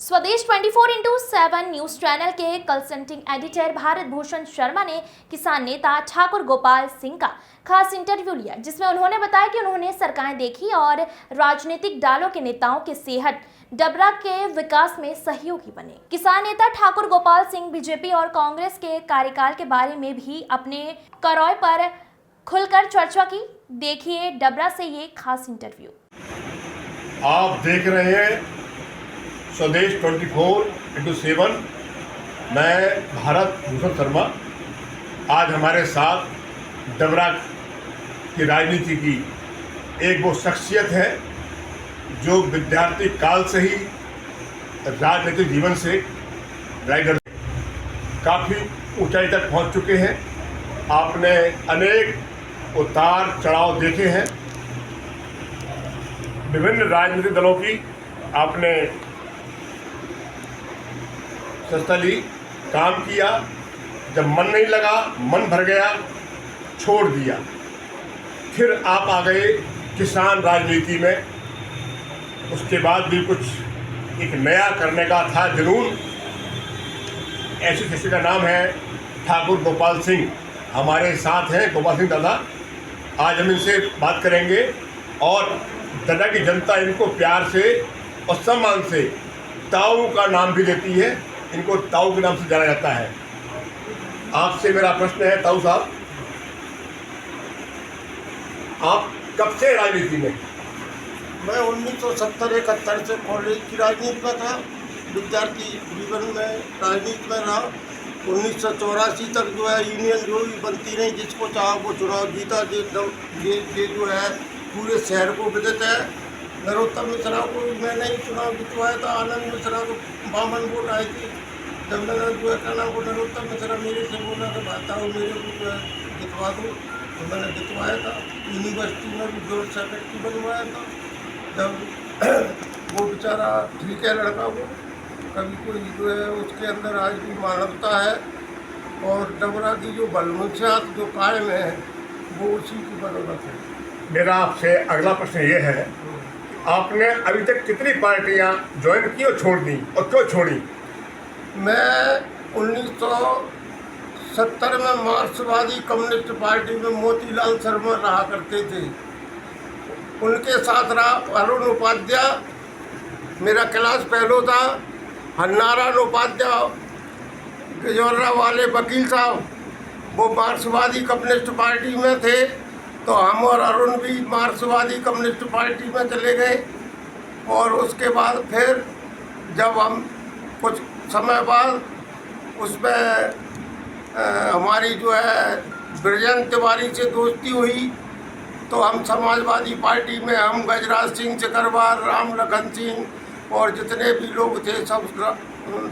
स्वदेश 24/7 news channel के consulting editor Bharat Bhushan Sharma ने किसान नेता ठाकुर गोपाल सिंह का खास इंटरव्यू लिया, जिसमें उन्होंने बताया कि उन्होंने सरकारें देखी और राजनीतिक दलों के नेताओं के सेहत डबरा के विकास में सहयोगी बने। किसान नेता ठाकुर गोपाल सिंह बीजेपी और कांग्रेस के कार्यकाल के बारे में भी अपने करौए पर खुलकर चर्चा की। देखिए डबरा से ये खास इंटरव्यू। आप देख रहे हैं स्वदेश 24/7। मैं भारत भूषण शर्मा। आज हमारे साथ डबरा की राजनीति की एक वो शख्सियत है जो विद्यार्थी काल से ही राजनीतिक जीवन से राइडर काफ़ी ऊंचाई तक पहुंच चुके हैं। आपने अनेक उतार चढ़ाव देखे हैं, विभिन्न राजनीतिक दलों की आपने संस्था ली, काम किया। जब मन नहीं लगा, मन भर गया, छोड़ दिया। फिर आप आ गए किसान राजनीति में। उसके बाद भी कुछ एक नया करने का था जुनून। ऐसे किसी का नाम है ठाकुर गोपाल सिंह, हमारे साथ हैं गोपाल सिंह दादा। आज हम इनसे बात करेंगे और दादा की जनता इनको प्यार से और सम्मान से ताऊ का नाम भी देती है। इनको ताऊ के नाम से जाना जाता है। आपसे मेरा प्रश्न है ताऊ साहब, आप कब से राजनीति में? मैं 1970-71 से कॉलेज की राजनीति में था। विद्यार्थी जीवन में राजनीति में रहा। 1984 तक जो है यूनियन जो भी बनती नहीं, जिसको चाहा वो चुनाव जीता। ये जो है पूरे शहर को विदित है। नरोत्तम मिश्रा को मैंने ही चुनाव जितवाया था। आनंद मिश्रा को 52 वोट आए थे। जब मैंने जो है कहना को नरोत्तम मिश्रा मेरे से बोला कि भाता हूँ मेरे को जो है जितवा दो, तो मैंने जितवाया था। यूनिवर्सिटी में भी जोर सेक्रेटरी बनवाया था। जब वो बेचारा ठीक है लड़का, वो कभी कोई जो है उसके अंदर आज भी मानवता है। और डबरा की जो बलमुनसियात जो कायम है वो उसी की बदौलत है। मेरा आपसे अगला प्रश्न ये है, आपने अभी तक कितनी पार्टियां ज्वाइन की और छोड़ दी, और क्यों छोड़ी? मैं 1970 में मार्क्सवादी कम्युनिस्ट पार्टी में मोतीलाल शर्मा रहा करते थे। उनके साथ रहा। अरुण उपाध्याय मेरा क्लास फेलो था। नारायण उपाध्याय गजौरा वाले वकील साहब, वो मार्क्सवादी कम्युनिस्ट पार्टी में थे। तो हम और अरुण भी मार्क्सवादी कम्युनिस्ट पार्टी में चले गए। और उसके बाद फिर जब हम कुछ समय बाद उसमें हमारी जो है ब्रजेंद्र तिवारी से दोस्ती हुई, तो हम समाजवादी पार्टी में हम गजराज सिंह चकरवार, राम लखन सिंह और जितने भी लोग थे सब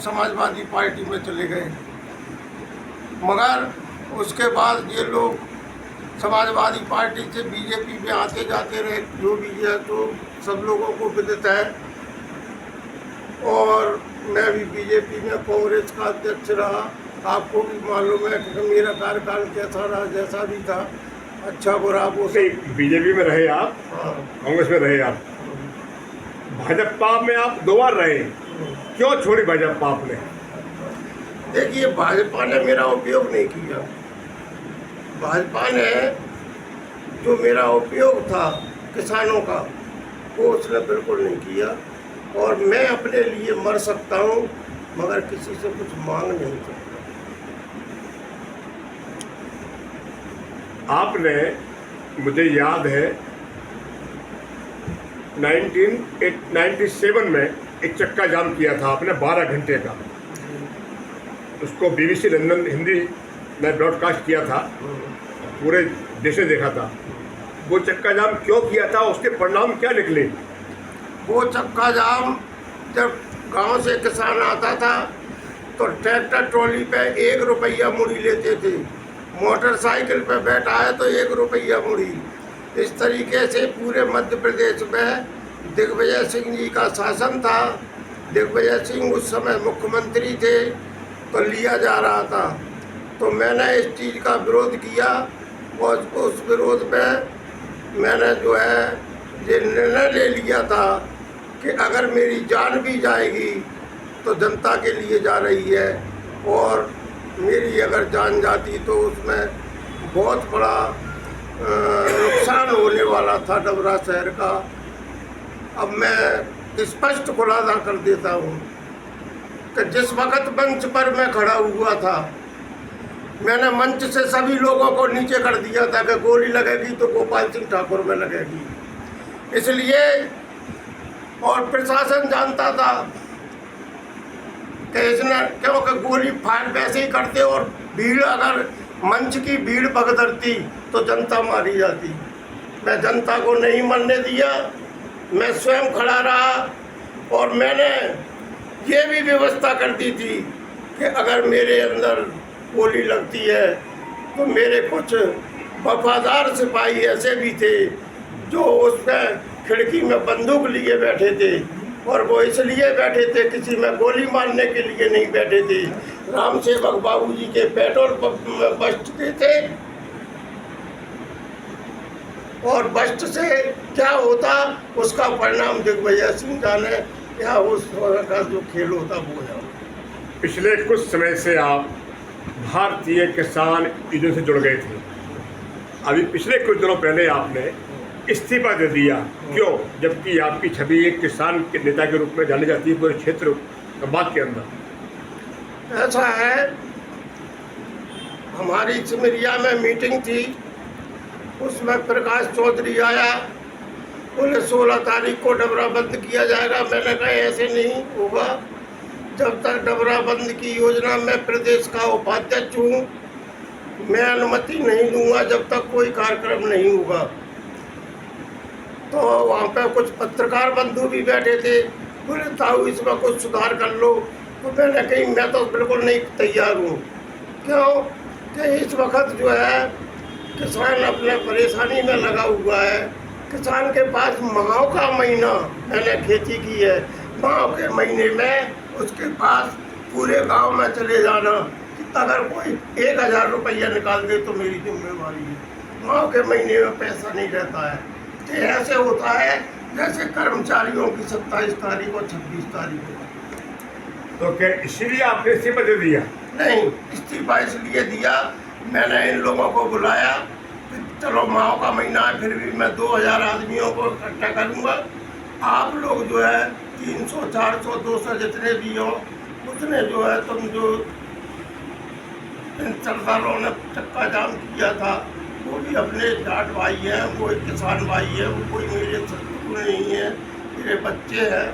समाजवादी पार्टी में चले गए। मगर उसके बाद ये लोग समाजवादी पार्टी से बीजेपी में आते जाते रहे। जो भी है तो सब लोगों को विदित है। और मैं भी बीजेपी में कांग्रेस का अध्यक्ष रहा। आपको भी मालूम है कि मेरा कार्यकाल कैसा रहा, जैसा भी था, अच्छा बुरा वो से। बीजेपी में रहे आप, कांग्रेस में रहे आप, भाजपा में आप 2 बार रहे। क्यों छोड़ी भाजपा आपने? देखिए, भाजपा ने मेरा उपयोग नहीं किया। भाजपा ने जो मेरा उपयोग था किसानों का, वो उसने बिल्कुल नहीं किया। और मैं अपने लिए मर सकता हूँ मगर किसी से कुछ मांग नहीं सकता। आपने, मुझे याद है 1997 में एक चक्का जाम किया था आपने 12 घंटे का। उसको BBC लंदन हिंदी में ब्रॉडकास्ट किया था, पूरे देश ने देखा था। वो चक्का जाम क्यों किया था, उसके परिणाम क्या निकले? वो चक्का जाम, जब गांव से किसान आता था तो ट्रैक्टर ट्रॉली पे 1 रुपया मुड़ी लेते थे। मोटरसाइकिल पे बैठा है तो 1 रुपया मुड़ी। इस तरीके से पूरे मध्य प्रदेश में दिग्विजय सिंह जी का शासन था। दिग्विजय सिंह उस समय मुख्यमंत्री थे, तो लिया जा रहा था। तो मैंने इस चीज़ का विरोध किया और उस विरोध में मैंने जो है ये निर्णय ले लिया था कि अगर मेरी जान भी जाएगी तो जनता के लिए जा रही है, और मेरी अगर जान जाती तो उसमें बहुत बड़ा नुकसान होने वाला था डबरा शहर का। अब मैं स्पष्ट खुलासा कर देता हूँ कि जिस वक्त मंच पर मैं खड़ा हुआ था, मैंने मंच से सभी लोगों को नीचे कर दिया था कि गोली लगेगी तो गोपाल सिंह ठाकुर में लगेगी। इसलिए और प्रशासन जानता था कि इसने, क्योंकि गोली फायर वैसे ही करते और भीड़, अगर मंच की भीड़ भगदड़ती तो जनता मारी जाती। मैं जनता को नहीं मरने दिया, मैं स्वयं खड़ा रहा, और मैंने ये भी व्यवस्था कर दी थी कि अगर मेरे अंदर गोली लगती है तो मेरे कुछ वफादार सिपाही ऐसे भी थे जो उसमें खिड़की में बंदूक लिए बैठे थे, और वो इसलिए बैठे थे, किसी में गोली मारने के लिए नहीं बैठे थे। राम सेवक बाबू जी के पेट्रोल पंप में बस्ट के थे, और बस्ट से क्या होता उसका परिणाम दिग्विजय सिंह जाने, या उस का जो खेल होता वो जाओ। पिछले कुछ समय से आप भारतीय किसान यूनियन से जुड़ गए थे। अभी पिछले कुछ दिनों पहले आपने इस्तीफा दे दिया, क्यों? जबकि आपकी छवि एक किसान के नेता के रूप में जानी जाती है पूरे क्षेत्र बाग के अंदर। ऐसा है, हमारी सिमरिया में मीटिंग थी, उसमें प्रकाश चौधरी आया, बोले 16 तारीख को डबरा बंद किया जाएगा। मैंने कहा ऐसे नहीं होगा, जब तक डबरा बंद की योजना में प्रदेश का उपाध्यक्ष हूँ, मैं अनुमति नहीं दूंगा जब तक कोई कार्यक्रम नहीं होगा। तो वहाँ पे कुछ पत्रकार बंधु भी बैठे थे, बोले ताऊ इसमें कुछ सुधार कर लो। तो मैंने कही मैं तो बिल्कुल नहीं तैयार हूँ। क्यों कि इस वक्त जो है किसान अपने परेशानी में लगा हुआ है। किसान के पास माह का महीना, मैंने खेती की है, माह के महीने में उसके पास पूरे गांव में चले जाना, अगर कोई 1000 रुपया निकाल दे तो मेरी जिम्मेवारी है। माह के महीने में पैसा नहीं रहता है। तो ऐसे होता है जैसे कर्मचारियों की 27 तारीख और 26 तारीख को। तो क्या इसीलिए आपने इस्तीफा दे दिया? नहीं, इस्तीफा इसलिए दिया, मैंने इन लोगों को बुलाया कि चलो माह का महीना है, फिर भी मैं 2000 आदमियों को इकट्ठा करूँगा। आप लोग जो है 300, 400, 200 जितने भी हो, उतने जो है तुम जो इन सरदारों ने चक्का जाम किया था, वो भी अपने जाट भाई हैं, वो एक किसान भाई है, वो कोई मेरे शत्रु नहीं है, मेरे बच्चे हैं।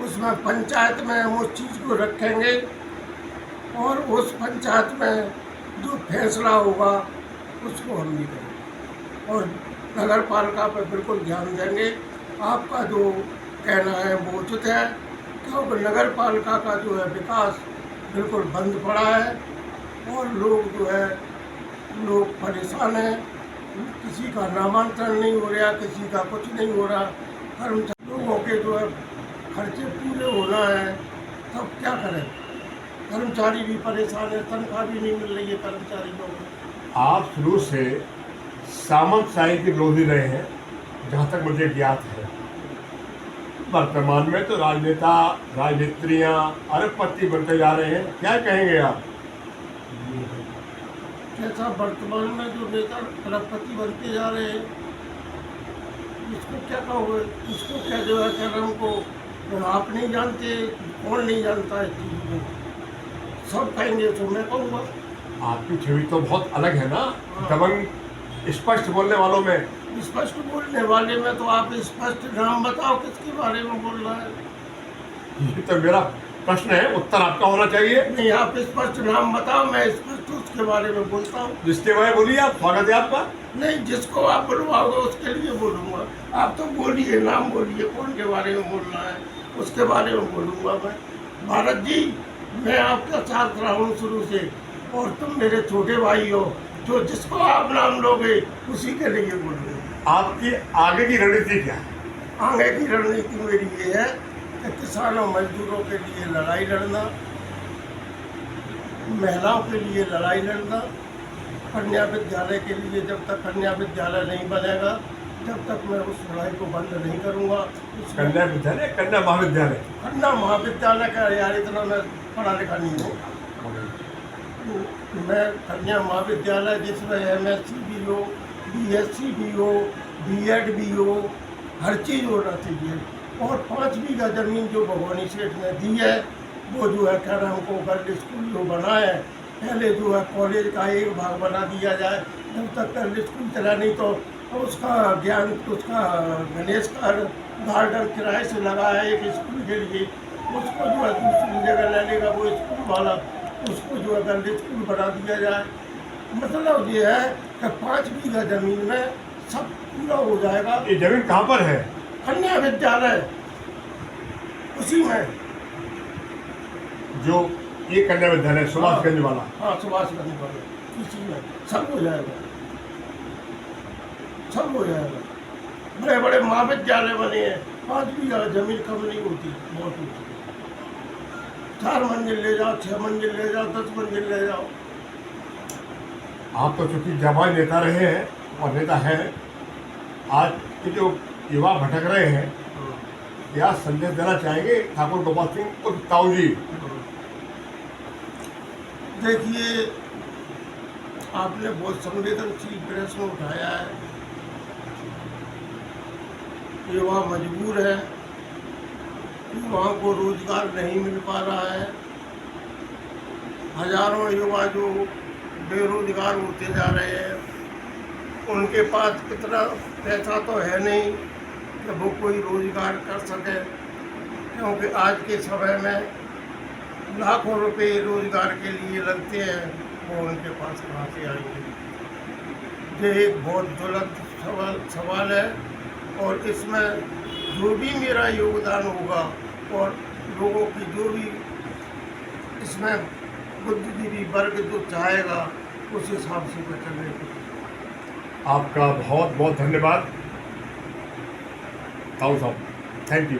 उसमें पंचायत में हम उस चीज़ को रखेंगे, और उस पंचायत में जो फैसला होगा उसको हम नहीं करेंगे, और नगर पालिका पर बिल्कुल ध्यान देंगे। आपका जो कहना है वो उचित है, क्योंकि नगर पालिका का जो है विकास बिल्कुल बंद पड़ा है, और लोग जो है लोग परेशान हैं। किसी का नामांतरण नहीं हो रहा, किसी का कुछ नहीं हो रहा, कर्मचारी लोगों के जो है खर्चे पूरे होना है, तब क्या करें? कर्मचारी भी परेशान है, तनख्वाह भी नहीं मिल रही है कर्मचारियों को। आप शुरू से सामंतशाही के विरोधी रहे हैं, जहाँ तक मुझे ज्ञात है। वर्तमान में तो राजनेता, राजनेत्रियाँ अरबपति बनते जा रहे हैं, क्या कहेंगे आप? ऐसा वर्तमान में जो नेता अरबपति बनते जा रहे हैं, इसको क्या कहोगे? इसको क्या जो है क्या हमको आप नहीं जानते, कौन नहीं जानता है चीज़ को, सब कहेंगे तो मैं कहूँगा। आपकी छवि तो बहुत अलग है ना, दबंग स्पष्ट बोलने वालों में। स्पष्ट बोलने वाले में तो आप स्पष्ट नाम बताओ किसके बारे में बोल रहा है। ये तो मेरा प्रश्न है, उत्तर आपका होना चाहिए। नहीं, आप स्पष्ट नाम बताओ, मैं स्पष्ट उसके बारे में बोलता हूँ। जिसके बारे में बोलिए आप, स्वागत है आपका। नहीं, जिसको आप बुलवाओगे उसके लिए बोलूँगा। आप तो बोलिए, नाम बोलिए, कौन के बारे में बोलना है उसके बारे में बोलूँगा मैं। भारत जी, मैं आपका साथ रहा हूँ शुरू से, और तुम मेरे छोटे भाई हो, जो जिसको आप नाम लोगे उसी के लिए बोलूँगा। आपकी आगे की रणनीति क्या है? आगे की रणनीति मेरी ये है कि किसानों मजदूरों के लिए लड़ाई लड़ना, महिलाओं के लिए लड़ाई लड़ना, कन्या विद्यालय के लिए, जब तक कन्या विद्यालय नहीं बनेगा जब तक मैं उस लड़ाई को बंद नहीं करूँगा। कन्या विद्यालय, कन्या महाविद्यालय। कन्या महाविद्यालय का यार इतना मैं पढ़ा लिखा नहीं हूँ। मैं कन्या महाविद्यालय जिसमें MSc भी हो, BSc भी हो, B.Ed भी हो, हर चीज़ होना चाहिए। और 5 बीघा ज़मीन जो भगवानी सेठ ने दी है वो जो है क्या नाम को गर्ल स्कूल जो बना है, पहले जो है कॉलेज का एक भाग बना दिया जाए। जब तक गर्ल स्कूल चला नहीं तो उसका ज्ञान, उसका गणेश का गार्डन किराए से लगा है एक स्कूल के लिए, उसको जो है दूसरी जगह ले लेगा वो स्कूल वाला, उसको जो है गर्ल स्कूल बना दिया जाए। मतलब ये है कि 5 बीघा ज़मीन में सब पूरा हो जाएगा। ये जमीन कहाँ पर है? कन्या विद्यालय उसी में, जो ये कन्या विद्यालय सुभाषगंज वाला। हाँ, सुभाषगंज वाला, इसी में सब हो जाएगा, सब हो जाएगा। बड़े बड़े महाविद्यालय बने हैं, 5 बीघा जमीन कम नहीं होती, बहुत होती है। 4 मंजिल ले जाओ, 6 मंजिल ले जाओ, 10 मंजिल ले जाओ। आप तो चूंकि जाबाज नेता रहे हैं और नेता हैं, आज के जो युवा भटक रहे हैं, क्या संदेश देना चाहेंगे ठाकुर गोपाल सिंह उर्फ ताऊ जी? देखिए, आपने बहुत संवेदनशील प्रश्न उठाया है। युवा मजबूर है, युवाओं को रोजगार नहीं मिल पा रहा है। हजारों युवा जो बेरोजगार होते जा रहे हैं, उनके पास कितना पैसा तो है नहीं कि वो कोई रोजगार कर सके, क्योंकि आज के समय में लाखों रुपए रोजगार के लिए लगते हैं, वो उनके पास कहाँ से आएंगे। ये एक बहुत ज्वलंत सवाल है और इसमें जो भी मेरा योगदान होगा और लोगों की जो भी इसमें बुद्धिजीवी वर्ग जो चाहेगा उस हिसाब से मैं चलने को। आपका बहुत बहुत धन्यवाद ताऊ साहब, थैंक यू।